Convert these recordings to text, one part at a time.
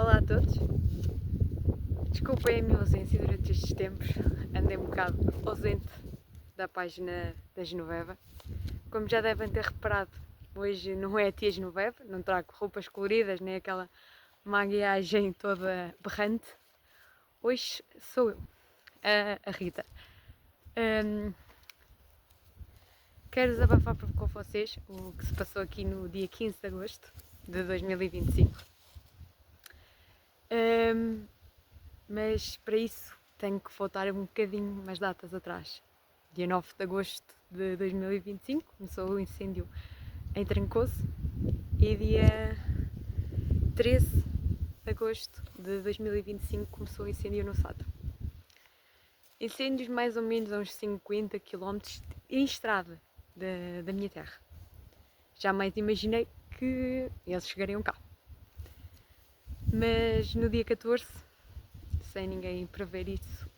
Olá a todos, desculpem a minha ausência durante estes tempos, andei um bocado ausente da página da Genoveva. Como já devem ter reparado, hoje não é a tia Genoveva, não trago roupas coloridas nem aquela maquiagem toda berrante. Hoje sou eu, a Rita. Quero desabafar com vocês o que se passou aqui no dia 15 de agosto de 2025. Mas para isso tenho que voltar um bocadinho mais datas atrás. Dia 9 de agosto de 2025 começou o incêndio em Trancoso e dia 13 de agosto de 2025 começou o incêndio no Sado. Incêndios mais ou menos a uns 50 km em estrada da minha terra. Jamais imaginei que eles chegariam cá. Mas no dia 14, sem ninguém prever isso,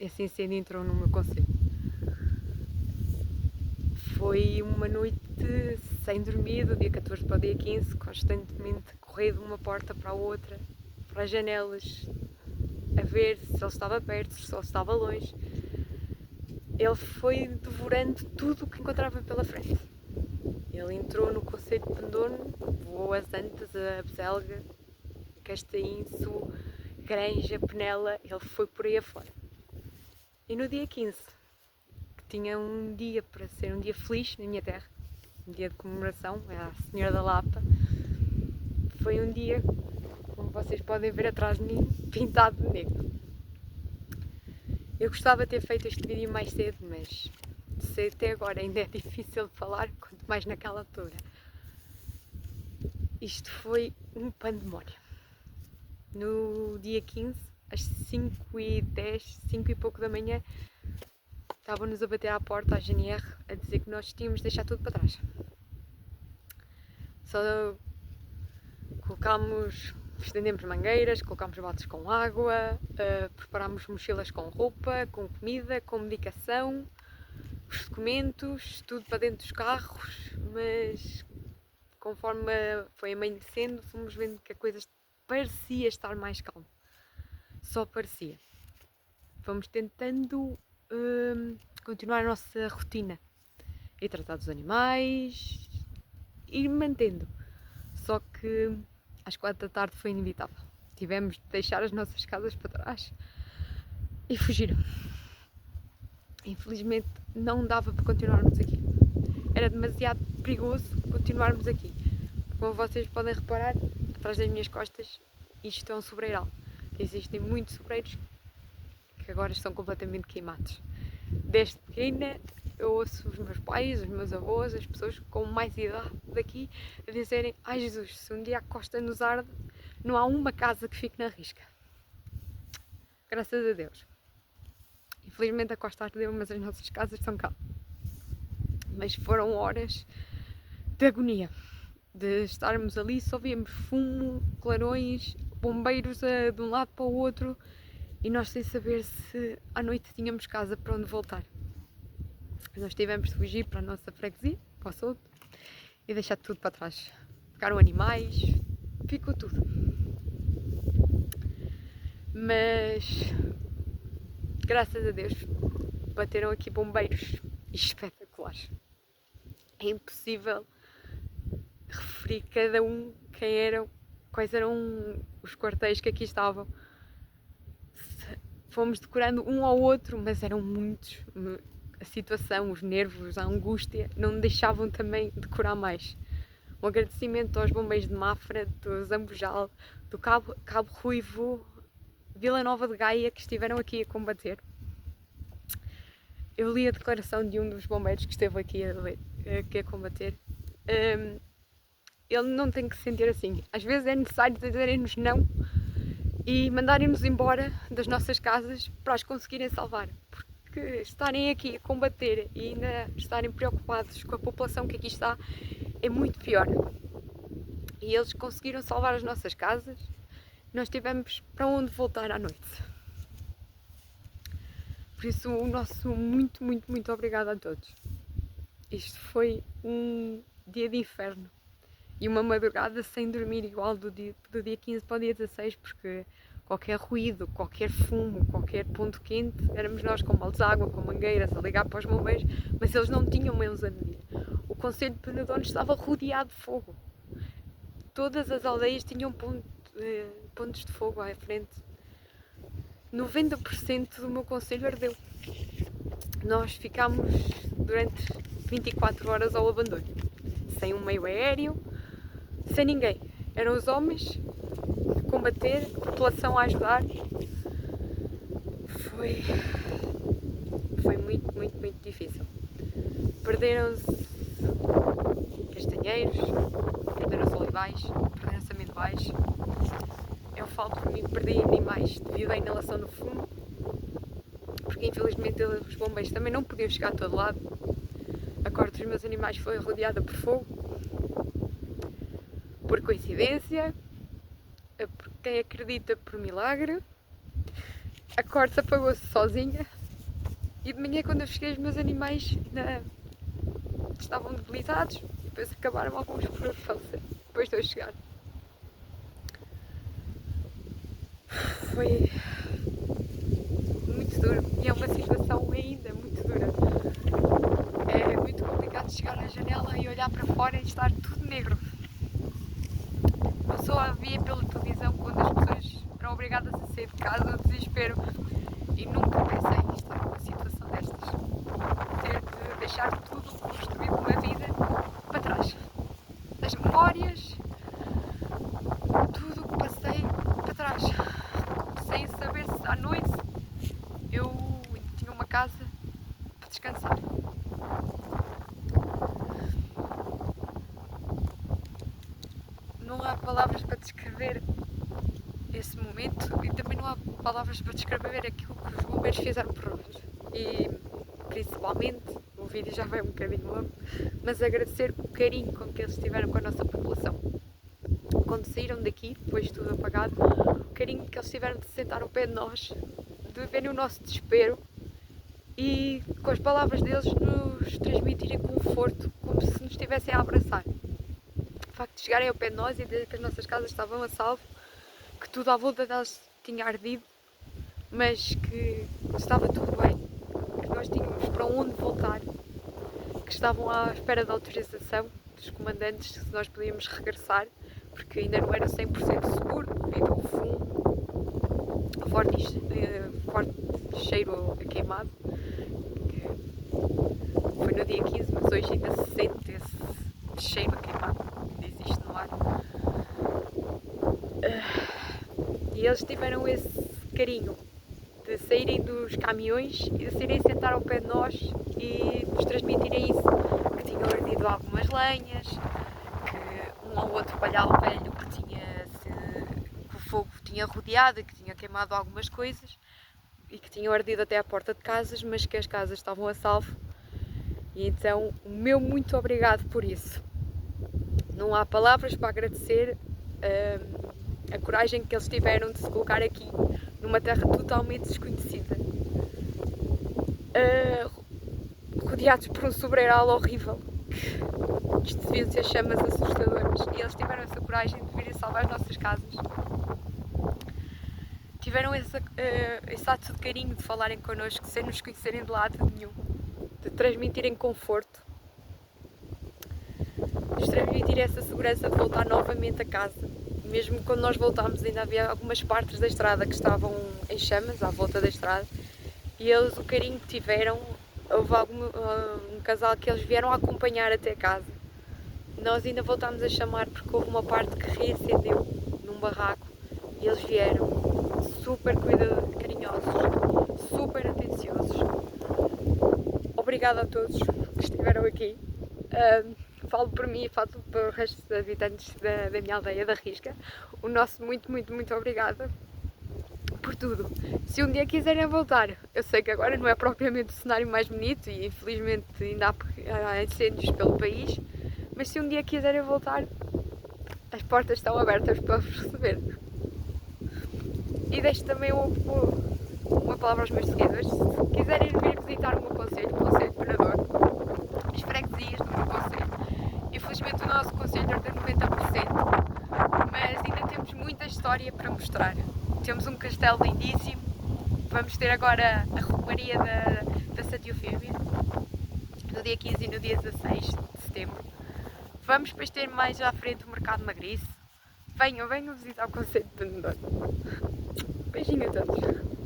esse incêndio entrou no meu concelho. Foi uma noite sem dormir, do dia 14 para o dia 15, constantemente correr de uma porta para a outra, para as janelas, a ver se ele estava perto, se ele estava longe. Ele foi devorando tudo o que encontrava pela frente. Ele entrou no concelho de Pendono, voou as Antas, a Beselga, Castainço, Granja, Penela, ele foi por aí afora. E no dia 15, que tinha um dia para ser um dia feliz na minha terra, um dia de comemoração, é a Senhora da Lapa, foi um dia, como vocês podem ver atrás de mim, pintado de negro. Eu gostava de ter feito este vídeo mais cedo, mas sei até agora ainda é difícil de falar, quanto mais naquela altura. Isto foi um pandemónio. No dia 15, às 5h10, 5 e pouco da manhã, estavam-nos a bater à porta, à GNR, a dizer que nós tínhamos de deixar tudo para trás. Só colocámos, estendemos mangueiras, colocámos baldes com água, preparámos mochilas com roupa, com comida, com medicação, os documentos, tudo para dentro dos carros, mas conforme foi amanhecendo, fomos vendo que a coisa parecia estar mais calma. Só parecia. Fomos tentando continuar a nossa rotina e tratar dos animais, ir mantendo. Só que às 4 da tarde foi inevitável. Tivemos de deixar as nossas casas para trás e fugir. Infelizmente não dava para continuarmos aqui. Era demasiado perigoso continuarmos aqui. Como vocês podem reparar, atrás das minhas costas, isto é um sobreiral. Existem muitos sobreiros que agora estão completamente queimados. Desde pequena eu ouço os meus pais, os meus avós, as pessoas com mais idade daqui a dizerem: ai Jesus, se um dia a costa nos arde, não há uma casa que fique na risca. Graças a Deus. Infelizmente a costa ardeu, mas as nossas casas estão cá. Mas foram horas de agonia, de estarmos ali, só víamos fumo, clarões, bombeiros de um lado para o outro e nós sem saber se à noite tínhamos casa para onde voltar. Nós tivemos de fugir para a nossa freguesia, para o Souto, e deixar tudo para trás. Ficaram animais, ficou tudo. Mas, graças a Deus, bateram aqui bombeiros espetaculares. É impossível referir cada um quem eram, quais eram os quartéis que aqui estavam. Fomos decorando um ao outro, mas eram muitos. A situação, os nervos, a angústia não me deixavam também decorar mais. Um agradecimento aos bombeiros de Mafra, do Zambujal, do Cabo Ruivo, Vila Nova de Gaia, que estiveram aqui a combater. Eu li a declaração de um dos bombeiros que esteve aqui a combater. Ele não tem que se sentir assim. Às vezes é necessário dizerem-nos não e mandarem-nos embora das nossas casas para as conseguirem salvar. Porque estarem aqui a combater e ainda estarem preocupados com a população que aqui está é muito pior. E eles conseguiram salvar as nossas casas. Nós tivemos para onde voltar à noite. Por isso, o nosso muito, muito, muito obrigado a todos. Isto foi um dia de inferno. E uma madrugada sem dormir igual do dia 15 para o dia 16, porque qualquer ruído, qualquer fumo, qualquer ponto quente, éramos nós com baldes de água, com mangueiras, a ligar para os bombeiros, mas eles não tinham meios a medir. O Conselho de Penedono estava rodeado de fogo. Todas as aldeias tinham pontos de fogo à frente. 90% do meu concelho ardeu. Nós ficámos durante 24 horas ao abandono, sem um meio aéreo, sem ninguém. Eram os homens a combater, a população a ajudar. Foi muito, muito, muito difícil. Perderam-se castanheiros, perderam-se olivais, perderam-se amendoais. Eu falo por mim, perdi animais devido à inalação do fumo, porque infelizmente os bombeiros também não podiam chegar a todo lado. A corte dos meus animais foi rodeada por fogo. Por coincidência, por quem acredita por milagre, a corte apagou-se sozinha e de manhã, quando eu cheguei, os meus animais ainda estavam debilitados e depois acabaram alguns por falecer depois de eu chegar. Foi muito duro e é uma situação ainda muito dura. É muito complicado chegar na janela e olhar para fora e estar tudo negro. Eu só via pela televisão quando as pessoas eram obrigadas a sair de casa, o desespero, e nunca pensei em estar numa situação destas. Ter de deixar tudo construído uma vida para trás. As memórias, tudo o que passei para trás. Sem saber se à noite eu tinha uma casa para descansar. Não há palavras para descrever esse momento e também não há palavras para descrever aquilo que os bombeiros fizeram por nós. E principalmente, o vídeo já vai um bocadinho longo, mas agradecer o carinho com que eles tiveram com a nossa população. Quando saíram daqui, depois de tudo apagado, o carinho que eles tiveram de se sentar ao pé de nós, de verem o nosso desespero e com as palavras deles nos transmitirem conforto, como se nos estivessem a abraçar. O facto de chegarem ao pé de nós e dizer que as nossas casas estavam a salvo, que tudo à volta delas tinha ardido, mas que estava tudo bem, que nós tínhamos para onde voltar, que estavam à espera da autorização dos comandantes se nós podíamos regressar, porque ainda não era 100% seguro devido ao fumo, ao forte cheiro a queimado, que foi no dia 15, mas hoje ainda se sente esse cheiro a queimado que existe no ar. E eles tiveram esse carinho de saírem dos caminhões e de se irem sentar ao pé de nós e nos transmitirem isso, que tinham ardido algumas lenhas, que um ou outro palhal velho que o fogo tinha rodeado e que tinha queimado algumas coisas e que tinham ardido até à porta de casas, mas que as casas estavam a salvo. E então o meu muito obrigado por isso. Não há palavras para agradecer a coragem que eles tiveram de se colocar aqui, numa terra totalmente desconhecida, rodeados por um sobreiral horrível, que isto deviam ser chamas assustadoras, e eles tiveram essa coragem de virem salvar as nossas casas. Tiveram esse ato de carinho de falarem connosco, sem nos conhecerem de lado nenhum, de transmitirem conforto, de nos transmitirem essa segurança de voltar novamente a casa. Mesmo quando nós voltámos, ainda havia algumas partes da estrada que estavam em chamas, à volta da estrada, e eles, o carinho que tiveram, houve um casal que eles vieram acompanhar até casa. Nós ainda voltámos a chamar porque houve uma parte que reacendeu num barraco e eles vieram super carinhosos, super atenciosos. Obrigada a todos que estiveram aqui. Falo por mim e falo para o resto dos habitantes da minha aldeia, da Risca. O nosso muito, muito, muito obrigada por tudo. Se um dia quiserem voltar, eu sei que agora não é propriamente o cenário mais bonito e infelizmente ainda há incêndios pelo país, mas se um dia quiserem voltar, as portas estão abertas para vos receber. E deixo também uma palavra aos meus seguidores. Se quiserem vir visitar o meu concelho, o Concelho de Penedono, as freguesias do meu concelho, e infelizmente o nosso conselho é de 90%, mas ainda temos muita história para mostrar. Temos um castelo lindíssimo, vamos ter agora a romaria da Santa Eufémia, no dia 15 e no dia 16 de setembro. Vamos depois ter mais à frente o mercado magriço. Venham visitar o conceito de Benidorm. Beijinho a todos.